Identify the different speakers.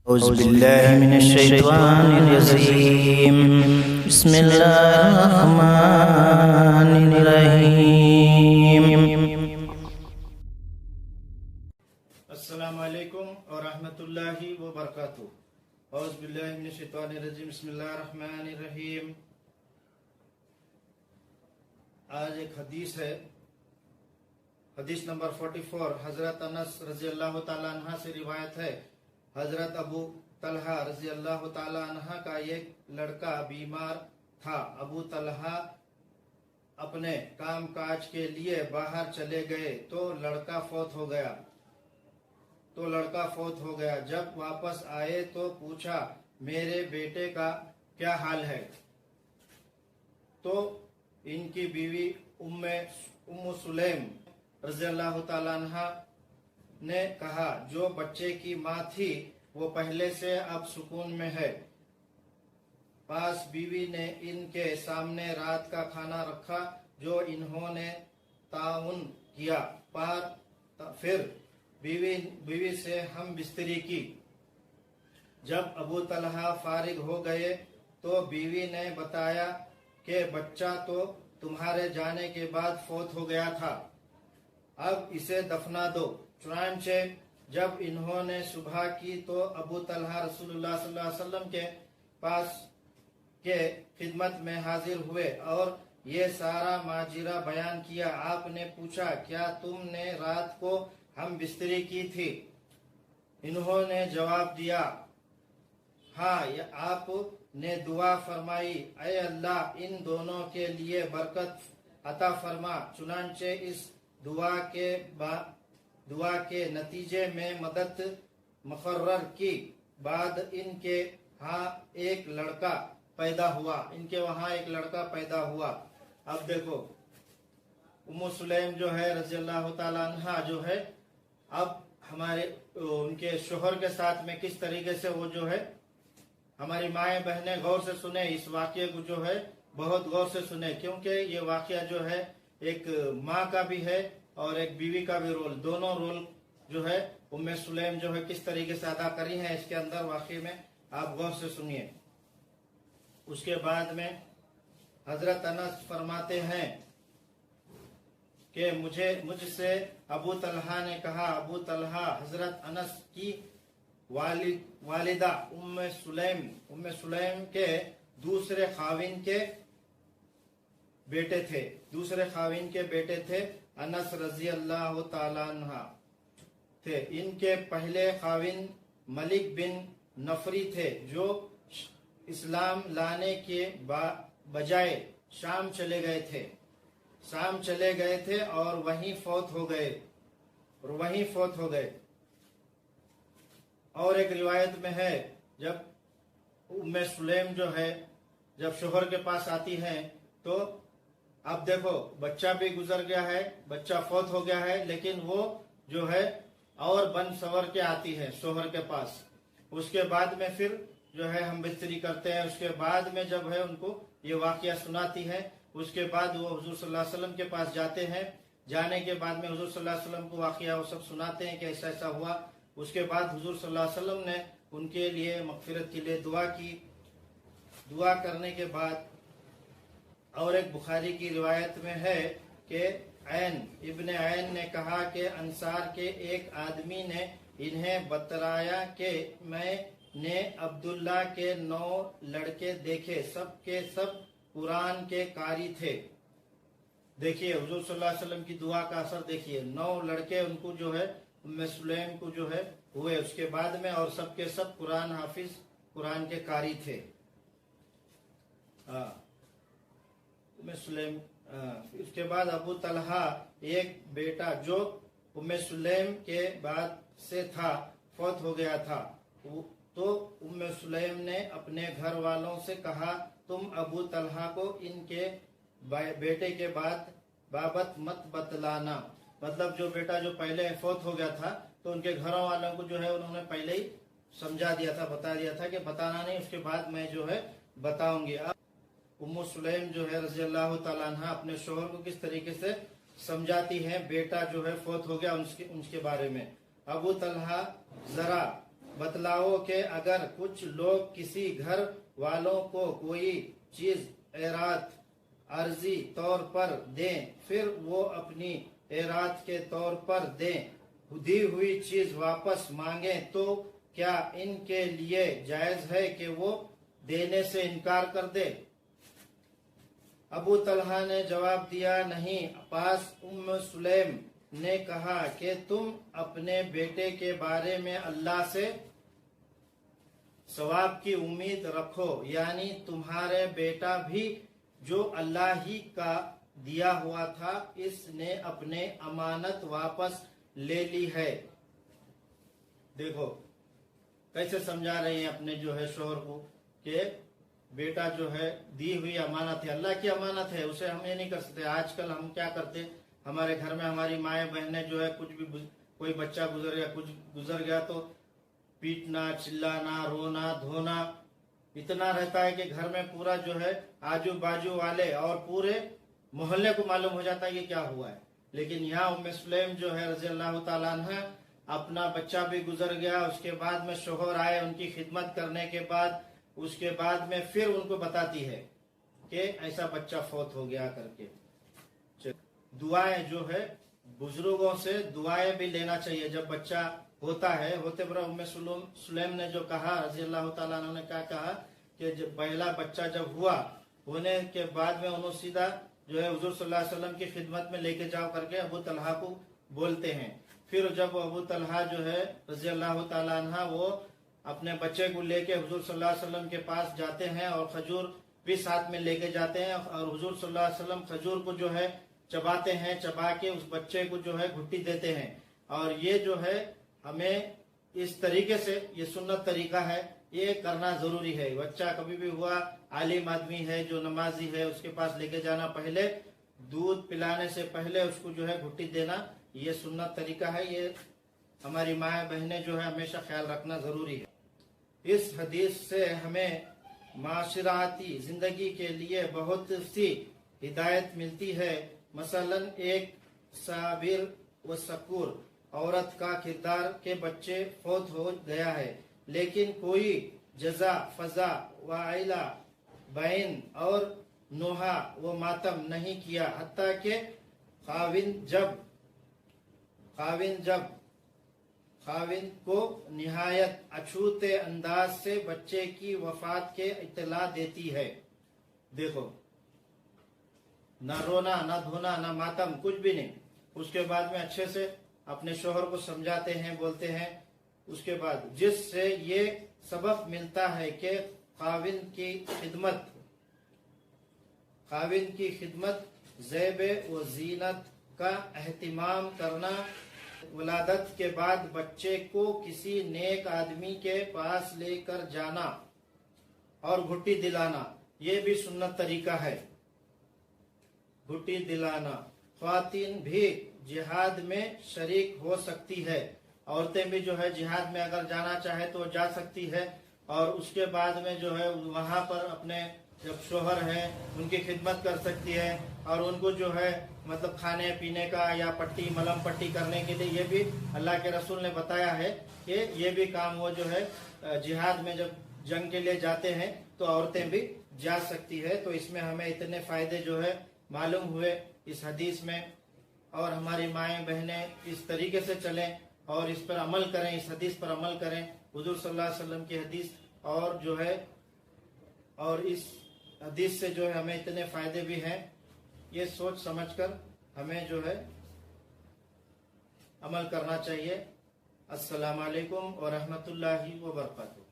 Speaker 1: أعوذ بالله من الشيطان الرجيم بسم الله الرحمن الرحيم
Speaker 2: السلام علیکم ورحمۃ اللہ وبرکاتہ. اعوذ باللہ من الشیطان الرجیم بسم اللہ الرحمن الرحیم. آج ایک حدیث ہے، حدیث نمبر 44. حضرت انس رضی اللہ تعالیٰ عنہ سے روایت ہے، حضرت ابو طلحہ رضی اللہ تعالیٰ عنہ کا ایک لڑکا بیمار تھا. ابو طلحہ اپنے کام کاج کے لیے باہر چلے گئے تو لڑکا فوت ہو گیا. جب واپس آئے تو پوچھا میرے بیٹے کا کیا حال ہے؟ تو ان کی بیوی ام سلیم رضی اللہ تعالیٰ عنہ نے کہا جو بچے کی ماں تھی وہ پہلے سے اب سکون میں ہے. پاس بیوی نے ان کے سامنے رات کا کھانا رکھا جو انہوں نے تعاون کیا. پھر بیوی سے ہم بستری کی. جب ابو طلحہ فارغ ہو گئے تو بیوی نے بتایا کہ بچہ تو تمہارے جانے کے بعد فوت ہو گیا تھا، اب اسے دفنا دو. چنانچہ جب انہوں نے صبح کی تو ابو طلحہ رسول اللہ صلی اللہ علیہ وسلم کے پاس کے خدمت میں حاضر ہوئے اور یہ سارا ماجرا بیان کیا. آپ نے پوچھا کیا تم نے رات کو ہم بستری کی تھی؟ انہوں نے جواب دیا ہاں. آپ نے دعا فرمائی اے اللہ ان دونوں کے لیے برکت عطا فرما. چنانچہ اس دعا کے نتیجے میں مدت مقرر کی بعد ان کے ہاں ایک لڑکا پیدا ہوا. اب دیکھو ام سلیم جو ہے رضی اللہ تعالیٰ عنہ جو ہے اب ہمارے ان کے شوہر کے ساتھ میں کس طریقے سے وہ جو ہے ہماری مائیں بہنیں غور سے سنیں اس واقعے کو، جو ہے بہت غور سے سنیں، کیونکہ یہ واقعہ جو ہے ایک ماں کا بھی ہے اور ایک بیوی کا بھی رول، دونوں رول جو ہے ام سلیم جو ہے کس طریقے سے ادا کری ہیں اس کے اندر واقعے میں آپ غور سے سنیے. اس کے بعد میں حضرت انس فرماتے ہیں کہ مجھ سے ابو طلحہ نے کہا. ابو طلحہ حضرت انس کی والدہ ام سلیم کے دوسرے خاوند کے بیٹے تھے. انس رضی اللہ تعالیٰ عنہ تھے. ان کے پہلے خاوند ملک بن نفری تھے جو اسلام لانے کے بجائے شام چلے گئے تھے اور وہیں فوت ہو گئے. اور ایک روایت میں ہے جب ام سلیم جو ہے جب شوہر کے پاس آتی ہیں تو اب دیکھو بچہ بھی گزر گیا ہے، بچہ فوت ہو گیا ہے، لیکن وہ جو ہے اور بن سور کے آتی ہے شوہر کے پاس. اس کے بعد میں پھر جو ہے ہم بستری کرتے ہیں. اس کے بعد میں جب ہے ان کو یہ واقعہ سناتی ہے. اس کے بعد وہ حضور صلی اللہ علیہ وسلم کے پاس جاتے ہیں. جانے کے بعد میں حضور صلی اللہ علیہ وسلم کو واقعہ وہ سب سناتے ہیں کہ ایسا ہوا. اس کے بعد حضور صلی اللہ علیہ وسلم نے ان کے لیے مغفرت کے لیے دعا کی. دعا کرنے کے بعد اور ایک بخاری کی روایت میں ہے کہ ابن عین نے کہا کہ انصار کے ایک آدمی نے انہیں بتلایا کہ میں نے عبداللہ کے 9 لڑکے دیکھے، سب کے سب قرآن کے قاری تھے. دیکھیے حضور صلی اللہ علیہ وسلم کی دعا کا اثر دیکھیے. 9 لڑکے ان کو جو ہے ام سلیم کو جو ہے ہوئے اس کے بعد میں، اور سب کے سب قرآن حافظ، قرآن کے قاری تھے. ام سلیم اس کے بعد ابو طلحہ ایک بیٹا جو ام سلیم کے بعد سے تھا فوت ہو گیا تھا. تو ام سلیم نے اپنے گھر والوں سے کہا تم ابو طلحہ کو ان کے بیٹے کے بابت مت بتلانا. مطلب جو بیٹا جو پہلے فوت ہو گیا تھا تو ان کے گھروں والوں کو جو ہے انہوں نے پہلے ہی سمجھا دیا تھا، بتا دیا تھا کہ بتانا نہیں، اس کے بعد میں جو ہے بتاؤں گی. اب ام سلیم جو ہے رضی اللہ تعالیٰ عنہ اپنے شوہر کو کس طریقے سے سمجھاتی ہیں بیٹا جو ہے فوت ہو گیا ان کے بارے میں. ابو طلحہ ذرا बतलाओ कि अगर कुछ लोग किसी घर वालों को कोई चीज एरात अर्जी तौर पर दें, फिर वो अपनी एरात के तौर पर दें, दी हुई चीज वापस मांगे, तो क्या इनके लिए जायज है कि वो देने से इनकार कर दे? अबू तलहा ने जवाब दिया, नहीं। पास उम्म सुलैम ने कहा कि तुम अपने बेटे के बारे में अल्लाह से सवाब की उम्मीद रखो, यानी तुम्हारे बेटा भी जो अल्लाह ही का दिया हुआ था, इसने अपने अमानत वापस ले ली है। देखो कैसे समझा रहे हैं अपने जो है शोहर को कि बेटा जो है दी हुई अमानत है, अल्लाह की अमानत है, उसे हम ये नहीं कर सकते। आजकल हम क्या करते, हमारे घर में हमारी माएँ बहनें जो है कुछ भी, कोई बच्चा गुजर गया, कुछ गुजर गया तो पीटना, चिल्लाना, रोना धोना इतना रहता है कि घर में पूरा जो है आजू बाजू वाले और पूरे मोहल्ले को मालूम हो जाता है कि क्या हुआ है। लेकिन यहाँ उम्मे सुलैम जो है रजी अल्लाह ताला अन्हा, अपना बच्चा भी गुजर गया, उसके बाद में शोहर आए, उनकी खिदमत करने के बाद उसके बाद में फिर उनको बताती है कि ऐसा बच्चा फौत हो गया करके। दुआएं जो है बुजुर्गों से दुआएं भी लेना चाहिए जब बच्चा होता है। होते बरा उम्मे सुलैम ने जो कहा रजी अल्लाह ताला अन्हा ने क्या कहा कि जब पहला बच्चा जब हुआ, होने के बाद में उन्होंने सीधा जो है हुजूर सल्लल्लाहु अलैहि वसल्लम की खिदमत में लेके जाओ करके अबू तलहा को बोलते हैं। फिर जब अबू तलहा जो है रजी अल्लाह ताला अन्हा वो अपने बच्चे को लेके हुजूर सल्लल्लाहु अलैहि वसल्लम के पास जाते हैं और खजूर भी साथ में लेके जाते हैं और हुजूर सल्लल्लाहु अलैहि वसल्लम खजूर को जो है चबाते हैं, चबा के उस बच्चे को जो है घुट्टी देते हैं। और ये जो है हमें इस तरीके से, ये सुन्नत तरीका है, ये करना जरूरी है। बच्चा कभी भी हुआ, आलिम आदमी है जो नमाजी है, उसके पास लेके जाना, पहले दूध पिलाने से पहले उसको जो है घुट्टी देना, ये सुन्नत तरीका है। ये हमारी माँ बहनें जो है हमेशा ख्याल रखना जरूरी है। इस हदीस से हमें माशराती जिंदगी के लिए बहुत सी हिदायत मिलती है। मसलन एक साबिर व शकूर औरत का किरदार के बच्चे फौत हो गया है, लेकिन कोई जजा फजा व आइला बैन और नोहा व मातम नहीं किया, हत्ता के खाविन को निहायत अछूते अंदाज से बच्चे की वफात के इत्तला देती है। देखो, ना रोना, ना धोना, ना मातम, कुछ भी नहीं। उसके बाद में अच्छे से अपने शोहर को समझाते हैं, बोलते हैं। उसके बाद जिससे ये सबक मिलता है कि खाविन की खिदमत ज़ेबे व जीनत का एहतिमाम करना, वलादत के बाद बच्चे को किसी नेक आदमी के पास लेकर जाना और घुट्टी दिलाना, ये भी सुन्नत तरीका है। घुट्टी दिलाना। ख्वातीन भी जिहाद में शरीक हो सकती है, औरतें भी जो है जिहाद में अगर जाना चाहे तो जा सकती है। और उसके बाद में जो है वहां पर अपने जब शोहर हैं उनकी खिदमत कर सकती है और उनको जो है मतलब खाने पीने का या पट्टी मलम पट्टी करने के लिए, ये भी अल्लाह के रसूल ने बताया है कि ये भी काम वो जो है जिहाद में जब जंग के लिए जाते हैं तो औरतें भी जा सकती है। तो इसमें हमें इतने फायदे जो है मालूम हुए इस हदीस में, और हमारी माएँ बहनें इस तरीके से चलें और इस पर अमल करें, इस हदीस पर अमल करें, हुजूर सल्लल्लाहु अलैहि वसल्लम की हदीस, और जो है और इस हदीस से जो है हमें इतने फायदे भी हैं, ये सोच समझकर हमें जो है अमल करना चाहिए। अस्सलामु अलैकुम व रहमतुल्लाहि व बरकातुहू।